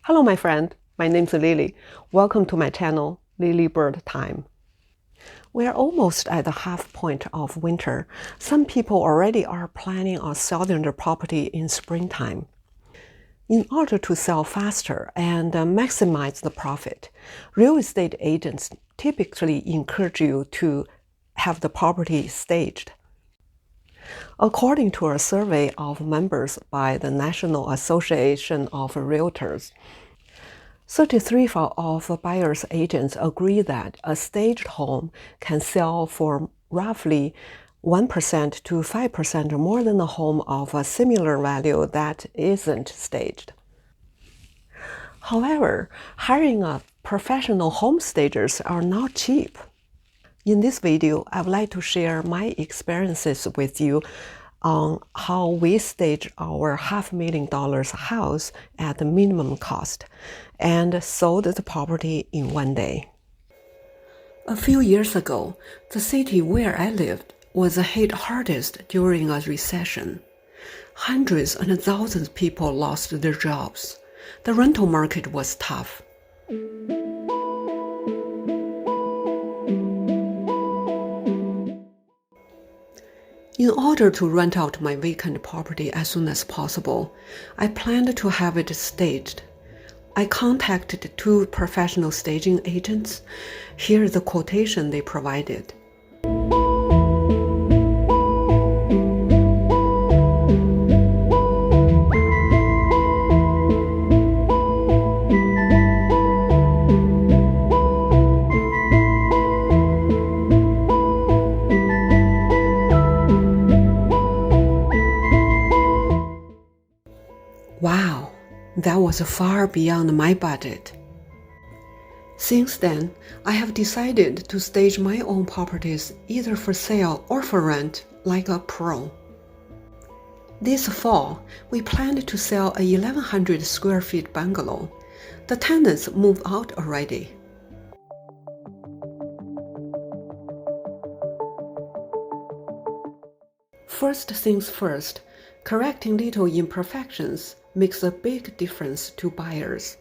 Hello, my friend. My name's Lily. Welcome to my channel, Lily Bird Time. We are almost at the half point of winter. Some people already are planning on selling their property in springtime. In order to sell faster and maximize the profit, real estate agents typically encourage you to have the property staged. According to a survey of members by the National Association of Realtors, 33% of buyers' agents agree that a staged home can sell for roughly 1% to 5% more than a home of a similar value that isn't staged. However, hiring a professional home stagers are not cheap. In this video, I would like to share my experiences with you on how we stage our $500,000 house at the minimum cost and sold the property in one day. A few years ago, the city where I lived was hit hardest during a recession. Hundreds and thousands of people lost their jobs. The rental market was tough. In order to rent out my vacant property as soon as possible, I planned to have it staged. I contacted 2 professional staging agents. Here's the quotation they provided. Wow, that was far beyond my budget. Since then, I have decided to stage my own properties either for sale or for rent like a pro. This fall, we planned to sell a 1,100 square feet bungalow. The tenants moved out already. First things first, correcting little imperfections makes a big difference to buyers.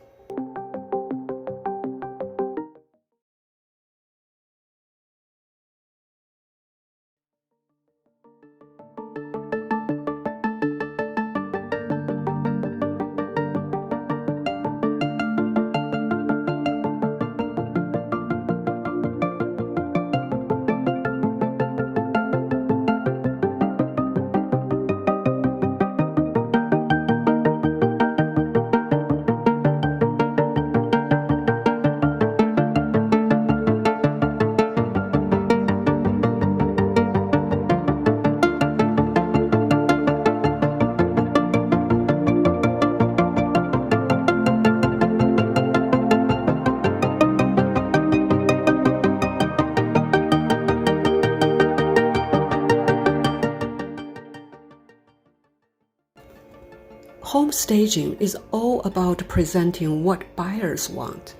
Home staging is all about presenting what buyers want.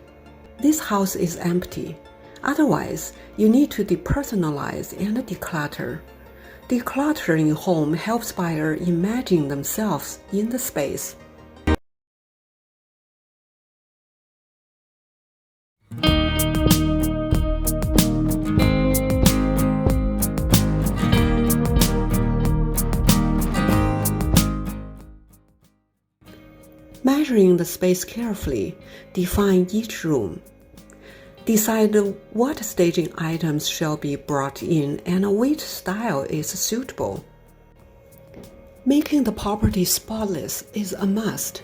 This house is empty. Otherwise, you need to depersonalize and declutter. Decluttering home helps buyers imagine themselves in the space. Measuring the space carefully, define each room. Decide what staging items shall be brought in and which style is suitable. Making the property spotless is a must.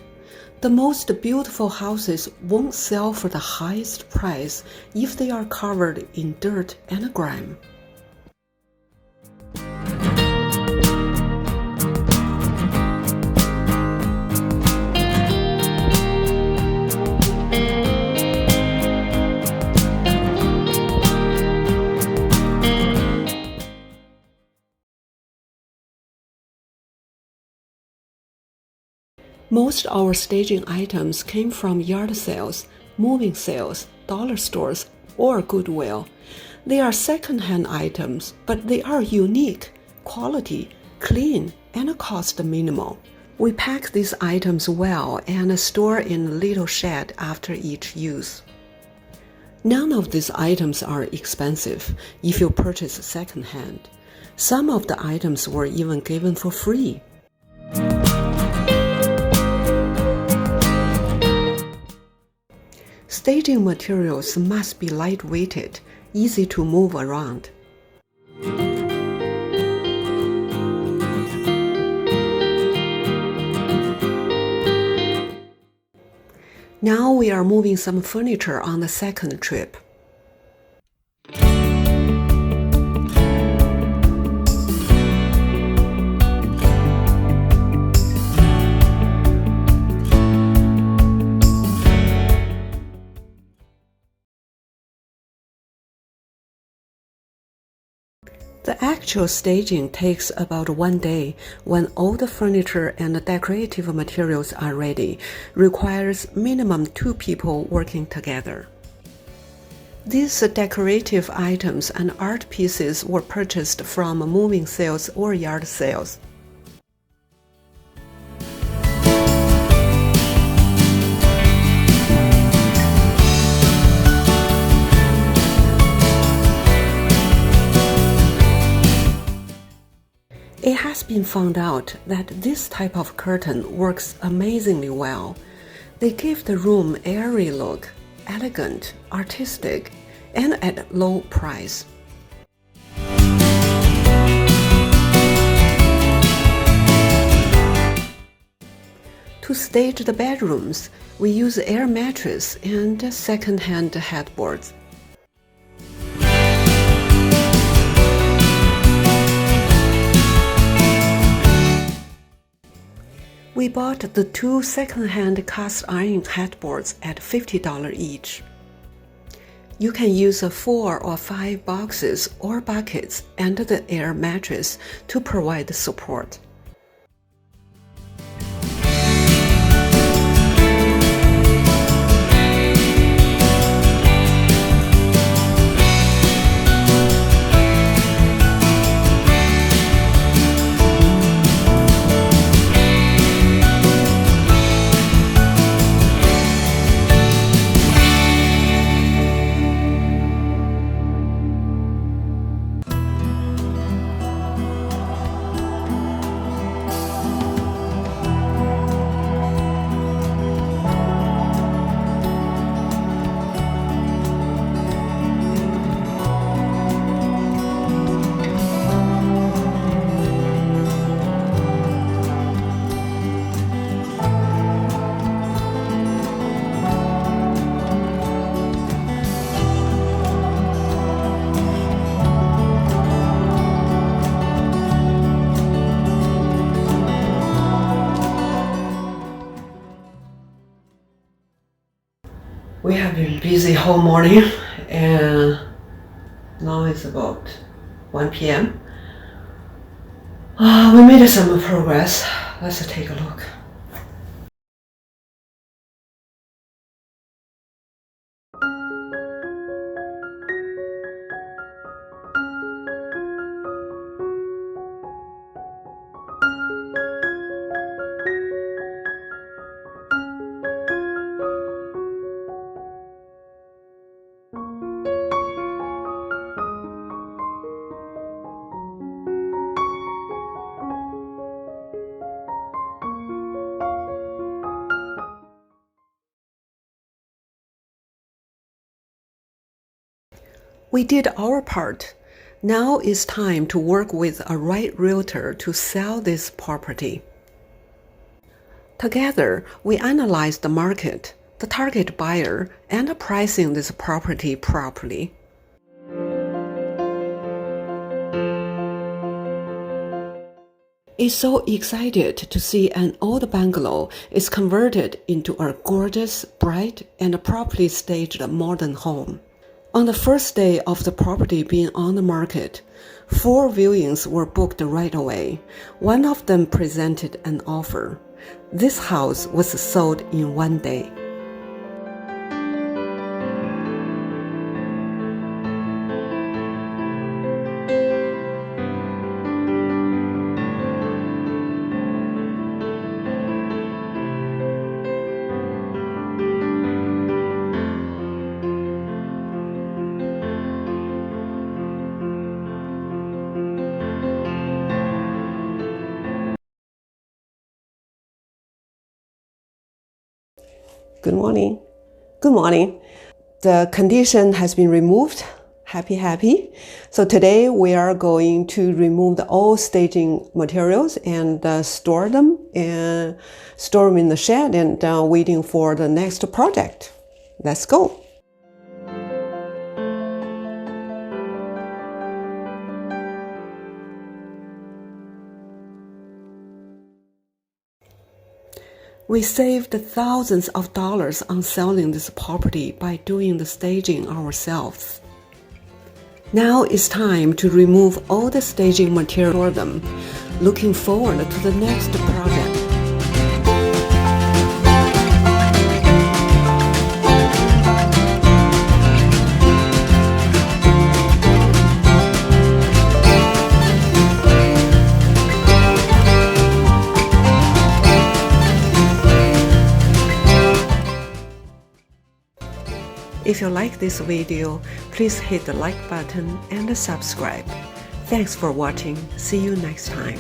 The most beautiful houses won't sell for the highest price if they are covered in dirt and grime. Most our staging items came from yard sales, moving sales, dollar stores, or Goodwill. They are second-hand items, but they are unique, quality, clean, and cost minimal. We pack these items well and store in a little shed after each use. None of these items are expensive if you purchase secondhand. Some of the items were even given for free. Staging materials must be lightweighted, easy to move around. Now we are moving some furniture on the second trip. The actual staging takes about 1 day when all the furniture and the decorative materials are ready, requires minimum 2 people working together. These decorative items and art pieces were purchased from moving sales or yard sales. It has been found out that this type of curtain works amazingly well. They give the room airy look, elegant, artistic, and at low price. To stage the bedrooms, we use air mattress and second-hand headboards. We bought the 2 second-hand cast iron headboards at $50 each. You can use 4 or 5 boxes or buckets and the air mattress to provide support. We have been busy whole morning and now it's about 1 p.m. We made some progress. Let's take a look. We did our part. Now it's time to work with a right realtor to sell this property. Together, we analyzed the market, the target buyer, and pricing this property properly. It's so excited to see an old bungalow is converted into a gorgeous, bright, and properly staged modern home. On the first day of the property being on the market, 4 viewings were booked right away. One of them presented an offer. This house was sold in 1 day. Good morning. Good morning. The condition has been removed. Happy. So today we are going to remove all staging materials and store them in the shed and waiting for the next project. Let's go. We saved thousands of dollars on selling this property by doing the staging ourselves. Now it's time to remove all the staging material for them. Looking forward to the next project. If you like this video, please hit the like button and subscribe. Thanks for watching. See you next time.